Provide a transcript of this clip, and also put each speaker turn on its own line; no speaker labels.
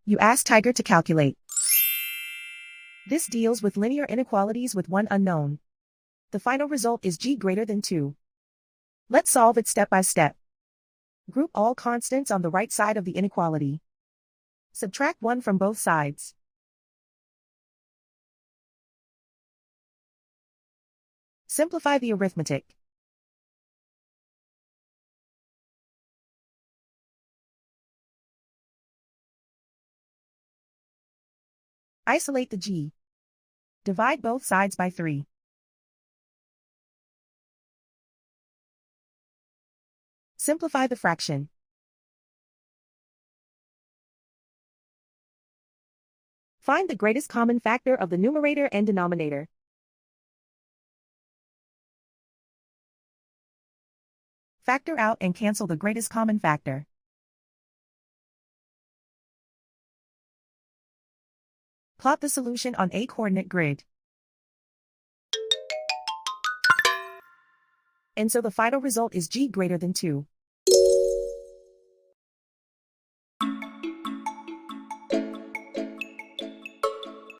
You ask Tiger to calculate. This deals with linear inequalities with one unknown. The final result is g greater than 2. Let's solve it step by step. Group all constants on the right side of the inequality. Subtract 1 from both sides. Simplify the arithmetic. Isolate the g. Divide both sides by 3. Simplify the fraction. Find the greatest common factor of the numerator and denominator. Factor out and cancel the greatest common factor. Plot the solution on a coordinate grid. And so the final result is g greater than 2.